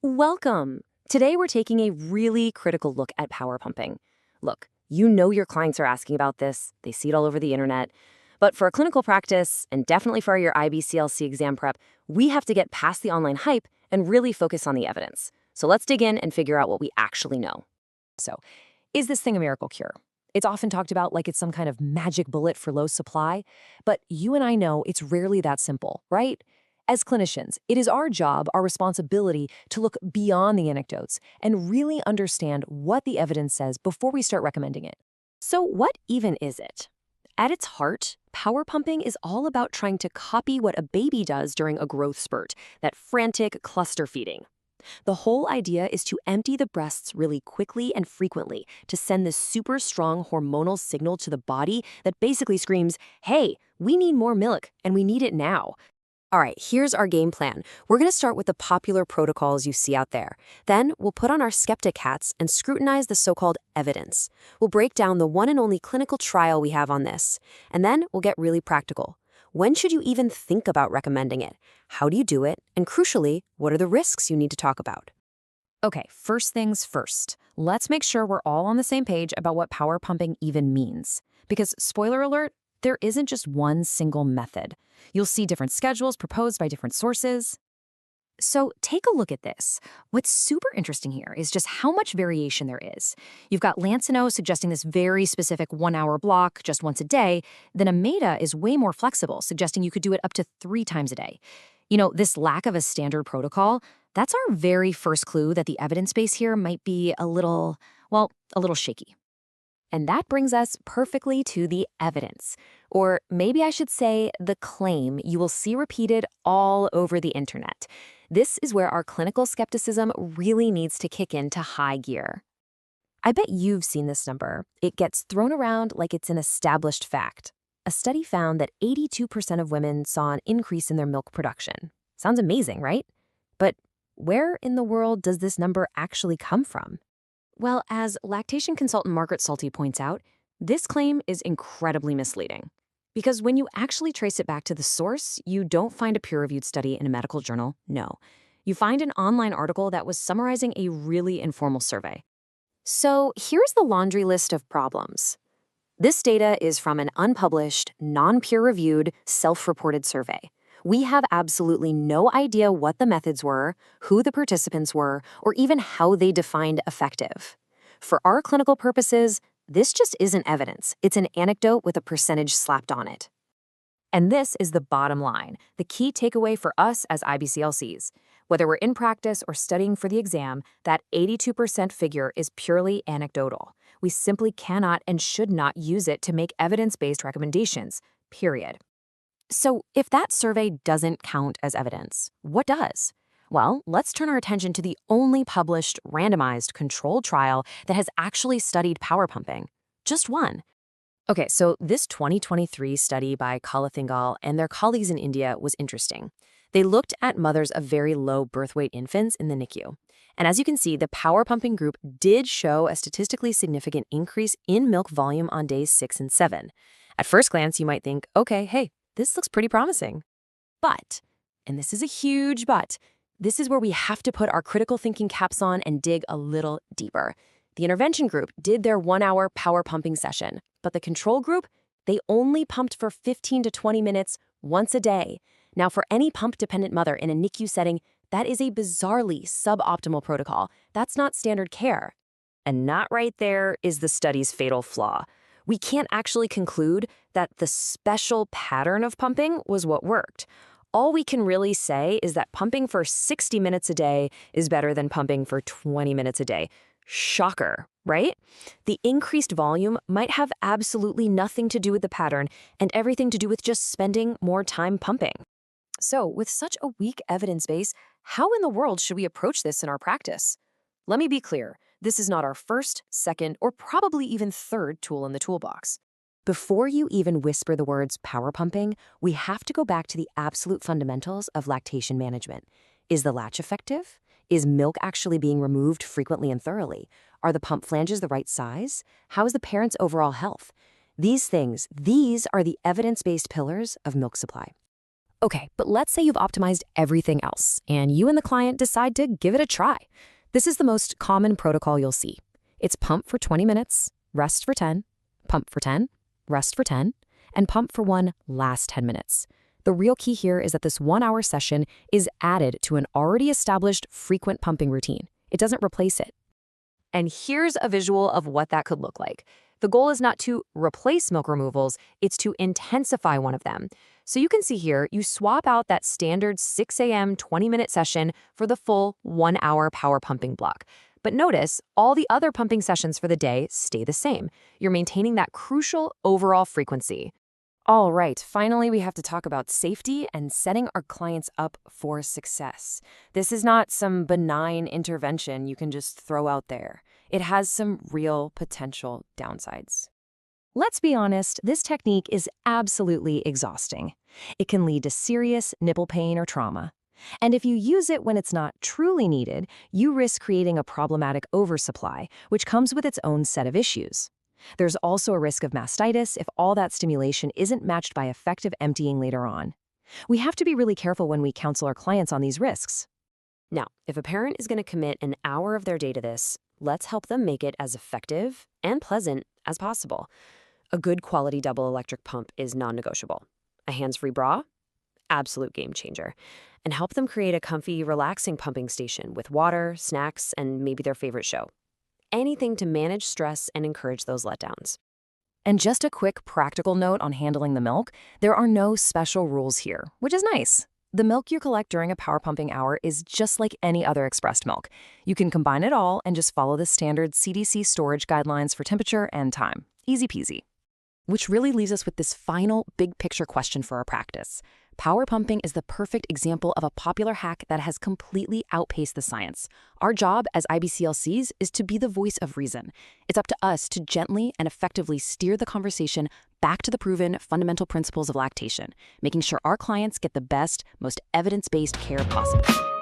Welcome! Today we're taking a really critical look at power pumping. Look, you know your clients are asking about this, they see it all over the internet. But for a clinical practice, and definitely for your IBCLC exam prep, we have to get past the online hype and really focus on the evidence. So let's dig in and figure out what we actually know. So, is this thing a miracle cure? It's often talked about like it's some kind of magic bullet for low supply, but you and I know it's rarely that simple, right? As clinicians, it is our job, our responsibility to look beyond the anecdotes and really understand what the evidence says before we start recommending it. So what even is it? At its heart, power pumping is all about trying to copy what a baby does during a growth spurt, that frantic cluster feeding. The whole idea is to empty the breasts really quickly and frequently to send this super strong hormonal signal to the body that basically screams, hey, we need more milk and we need it now. All right, here's our game plan. We're going to start with the popular protocols you see out there. Then we'll put on our skeptic hats and scrutinize the so-called evidence. We'll break down the one and only clinical trial we have on this. And then we'll get really practical. When should you even think about recommending it? How do you do it? And crucially, what are the risks you need to talk about? Okay, first things first. Let's make sure we're all on the same page about what power pumping even means. Because, spoiler alert, there isn't just one single method. You'll see different schedules proposed by different sources. So take a look at this. What's super interesting here is just how much variation there is. You've got Lancino suggesting this very specific 1-hour block just once a day, then Ameda is way more flexible, suggesting you could do it up to 3 times a day. You know, this lack of a standard protocol, that's our very first clue that the evidence base here might be a little shaky. And that brings us perfectly to the evidence. Or maybe I should say the claim you will see repeated all over the internet. This is where our clinical skepticism really needs to kick into high gear. I bet you've seen this number. It gets thrown around like it's an established fact. A study found that 82% of women saw an increase in their milk production. Sounds amazing, right? But where in the world does this number actually come from? Well, as lactation consultant Margaret Salty points out, this claim is incredibly misleading. Because when you actually trace it back to the source, you don't find a peer-reviewed study in a medical journal, no. You find an online article that was summarizing a really informal survey. So here's the laundry list of problems. This data is from an unpublished, non-peer-reviewed, self-reported survey. We have absolutely no idea what the methods were, who the participants were, or even how they defined effective. For our clinical purposes, this just isn't evidence. It's an anecdote with a percentage slapped on it. And this is the bottom line, the key takeaway for us as IBCLCs. Whether we're in practice or studying for the exam, that 82% figure is purely anecdotal. We simply cannot and should not use it to make evidence-based recommendations, period. So if that survey doesn't count as evidence, what does? Well, let's turn our attention to the only published, randomized, controlled trial that has actually studied power pumping. Just one. Okay, so this 2023 study by Kalathingal and their colleagues in India was interesting. They looked at mothers of very low birth weight infants in the NICU. And as you can see, the power pumping group did show a statistically significant increase in milk volume on days 6 and 7. At first glance, you might think, okay, hey, this looks pretty promising. But, and this is a huge but, this is where we have to put our critical thinking caps on and dig a little deeper. The intervention group did their 1-hour power pumping session, but the control group, they only pumped for 15 to 20 minutes once a day. Now, for any pump-dependent mother in a NICU setting, that is a bizarrely suboptimal protocol. That's not standard care. And that right there is the study's fatal flaw. We can't actually conclude that the special pattern of pumping was what worked. All we can really say is that pumping for 60 minutes a day is better than pumping for 20 minutes a day. Shocker, right? The increased volume might have absolutely nothing to do with the pattern and everything to do with just spending more time pumping. So, with such a weak evidence base, how in the world should we approach this in our practice? Let me be clear. This is not our first, second, or probably even third tool in the toolbox. Before you even whisper the words power pumping, we have to go back to the absolute fundamentals of lactation management. Is the latch effective? Is milk actually being removed frequently and thoroughly? Are the pump flanges the right size? How is the parent's overall health? These are the evidence-based pillars of milk supply. Okay, but let's say you've optimized everything else, and you and the client decide to give it a try. This is the most common protocol you'll see. It's pump for 20 minutes, rest for 10, pump for 10, rest for 10, and pump for one last 10 minutes. The real key here is that this 1-hour session is added to an already established frequent pumping routine. It doesn't replace it. And here's a visual of what that could look like. The goal is not to replace milk removals, it's to intensify one of them. So you can see here, you swap out that standard 6 a.m. 20-minute session for the full 1-hour power pumping block. But notice, all the other pumping sessions for the day stay the same. You're maintaining that crucial overall frequency. All right, finally, we have to talk about safety and setting our clients up for success. This is not some benign intervention you can just throw out there. It has some real potential downsides. Let's be honest, this technique is absolutely exhausting. It can lead to serious nipple pain or trauma. And if you use it when it's not truly needed, you risk creating a problematic oversupply, which comes with its own set of issues. There's also a risk of mastitis if all that stimulation isn't matched by effective emptying later on. We have to be really careful when we counsel our clients on these risks. Now, if a parent is going to commit an hour of their day to this, let's help them make it as effective and pleasant as possible. A good quality double electric pump is non-negotiable. A hands-free bra? Absolute game changer. And help them create a comfy, relaxing pumping station with water, snacks, and maybe their favorite show. Anything to manage stress and encourage those letdowns. And just a quick practical note on handling the milk, there are no special rules here, which is nice. The milk you collect during a power pumping hour is just like any other expressed milk. You can combine it all and just follow the standard CDC storage guidelines for temperature and time. Easy peasy. Which really leaves us with this final big picture question for our practice. Power pumping is the perfect example of a popular hack that has completely outpaced the science. Our job as IBCLCs is to be the voice of reason. It's up to us to gently and effectively steer the conversation back to the proven fundamental principles of lactation, making sure our clients get the best, most evidence-based care possible.